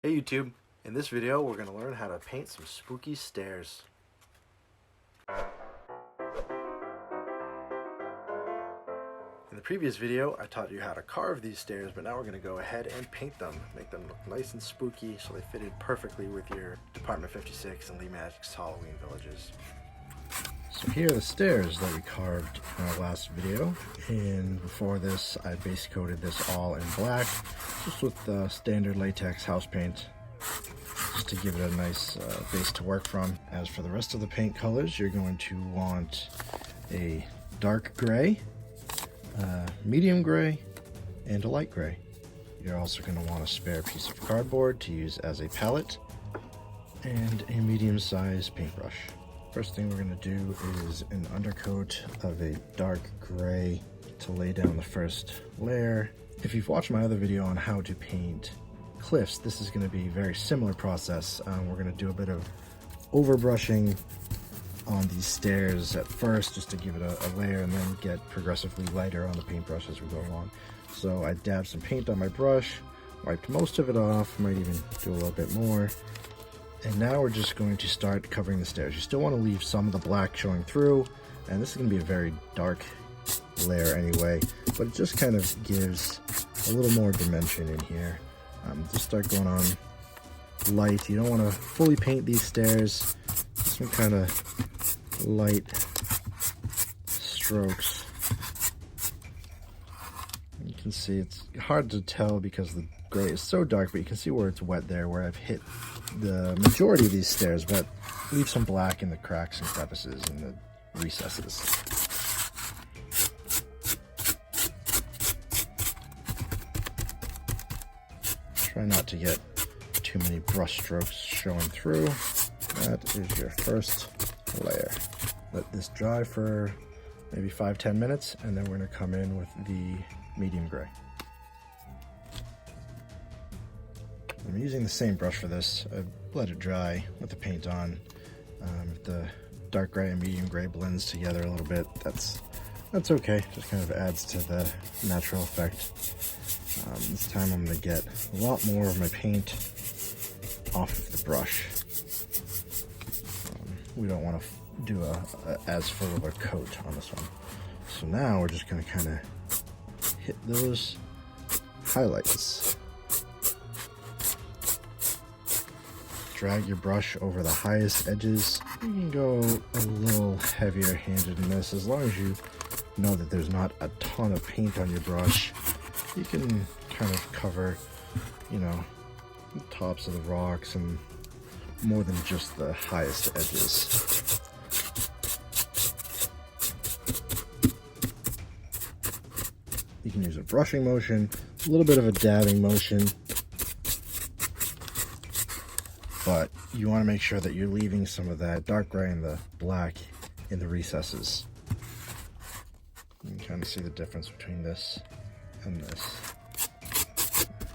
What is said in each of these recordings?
Hey YouTube, in this video we're going to learn how to paint some spooky stairs. In the previous video I taught you how to carve these stairs, but now we're going to go ahead and paint them. Make them look nice and spooky so they fit in perfectly with your Department 56 and Lee Magic's Halloween villages. So here are the stairs that we carved in our last video, and before this I base coated this all in black just with the standard latex house paint, just to give it a nice base to work from. As for the rest of the paint colors, you're going to want a dark gray, medium gray, and a light gray. You're also going to want a spare piece of cardboard to use as a palette, and a medium-sized paintbrush. First thing we're going to do is an undercoat of a dark gray to lay down the first layer. If you've watched my other video on how to paint cliffs, this is going to be a very similar process. We're going to do a bit of overbrushing on these stairs at first just to give it a layer, and then get progressively lighter on the paintbrush as we go along. So I dabbed some paint on my brush, wiped most of it off, might even do a little bit more. And now we're just going to start covering the stairs. You still want to leave some of the black showing through, and this is going to be a very dark layer anyway, but it just kind of gives a little more dimension in here. Just start going on light. You don't want to fully paint these stairs, just some kind of light strokes. You can see it's hard to tell because the gray is so dark, but you can see where it's wet there, where I've hit the majority of these stairs, but leave some black in the cracks and crevices and the recesses. Try not to get too many brush strokes showing through. That is your first layer. Let this dry for maybe 5-10 minutes, and then we're going to come in with the medium gray. I'm using the same brush for this. I let it dry with the paint on. If the dark gray and medium gray blends together a little bit, that's okay. Just kind of adds to the natural effect. This time I'm going to get a lot more of my paint off of the brush. We don't want to do as full of a coat on this one. So now we're just going to kind of hit those highlights. Drag your brush over the highest edges. You can go a little heavier handed in this, as long as you know that there's not a ton of paint on your brush. You can kind of cover, you know, the tops of the rocks and more than just the highest edges. You can use a brushing motion, a little bit of a dabbing motion, but you want to make sure that you're leaving some of that dark gray and the black in the recesses. You can kind of see the difference between this and this.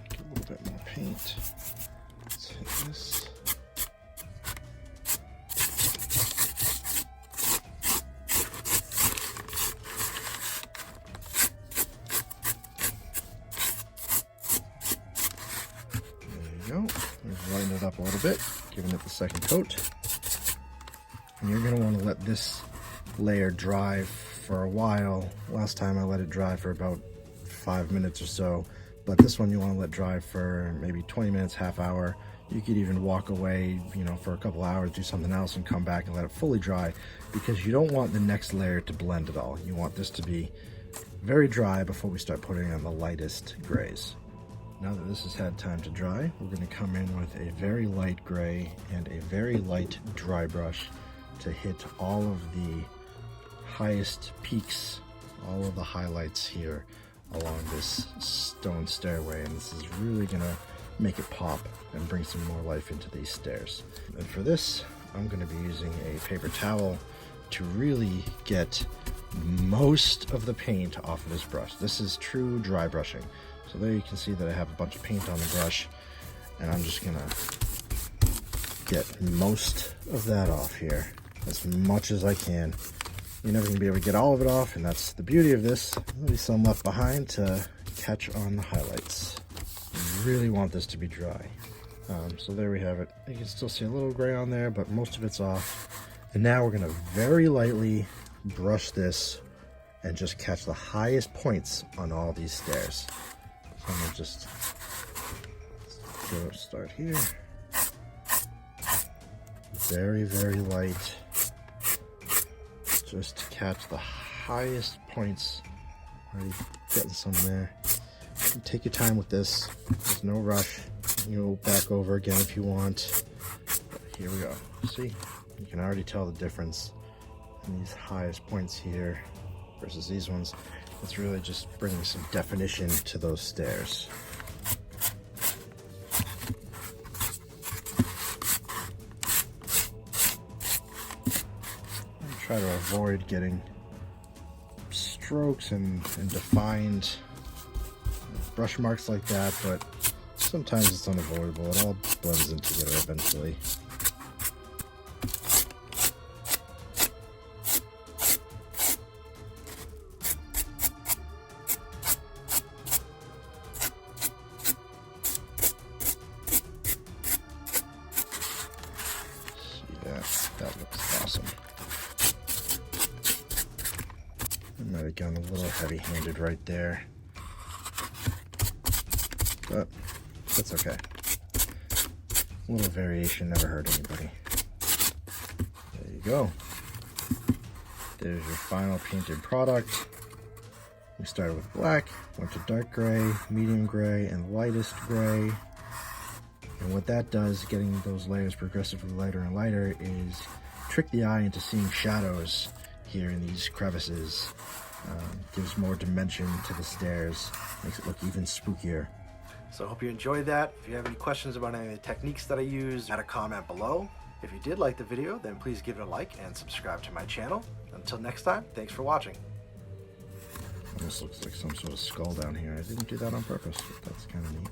Get a little bit more paint. Let's hit this. There you go. We've lightened it up a little bit, giving it the second coat. And you're going to want to let this layer dry for a while. Last time I let it dry for about 5 minutes or so, but this one you want to let dry for maybe 20 minutes, half hour. You could even walk away, you know, for a couple hours, do something else, and come back and let it fully dry, because you don't want the next layer to blend at all. You want this to be very dry before we start putting on the lightest grays. Now that this has had time to dry, we're going to come in with a very light gray and a very light dry brush to hit all of the highest peaks, all of the highlights here along this stone stairway, and this is really going to make it pop and bring some more life into these stairs. And for this, I'm going to be using a paper towel to really get most of the paint off of this brush. This is true dry brushing. So there you can see that I have a bunch of paint on the brush, and I'm just gonna get most of that off here, as much as I can. You're never gonna be able to get all of it off, and that's the beauty of this. There'll be some left behind to catch on the highlights. You really want this to be dry. So there we have it. You can still see a little gray on there, but most of it's off. And now we're gonna very lightly brush this and just catch the highest points on all these stairs. So I'm gonna just start here. Very, very light. Just to catch the highest points. Already getting some there. Take your time with this. There's no rush. You go back over again if you want. But here we go. See? You can already tell the difference in these highest points here versus these ones. It's really just bringing some definition to those stairs. I try to avoid getting strokes and defined brush marks like that, but sometimes it's unavoidable. It all blends in together eventually. See that? That looks awesome. I might have gone a little heavy-handed right there, but that's okay. A little variation never hurt anybody. There you go. There's your final painted product. We started with black, went to dark gray, medium gray, and lightest gray. And what that does, getting those layers progressively lighter and lighter, is trick the eye into seeing shadows here in these crevices. Gives more dimension to the stairs, makes it look even spookier. So I hope you enjoyed that. If you have any questions about any of the techniques that I use, add a comment below. If you did like the video, then please give it a like and subscribe to my channel. Until next time, thanks for watching. Almost looks like some sort of skull down here. I didn't do that on purpose, but that's kind of neat.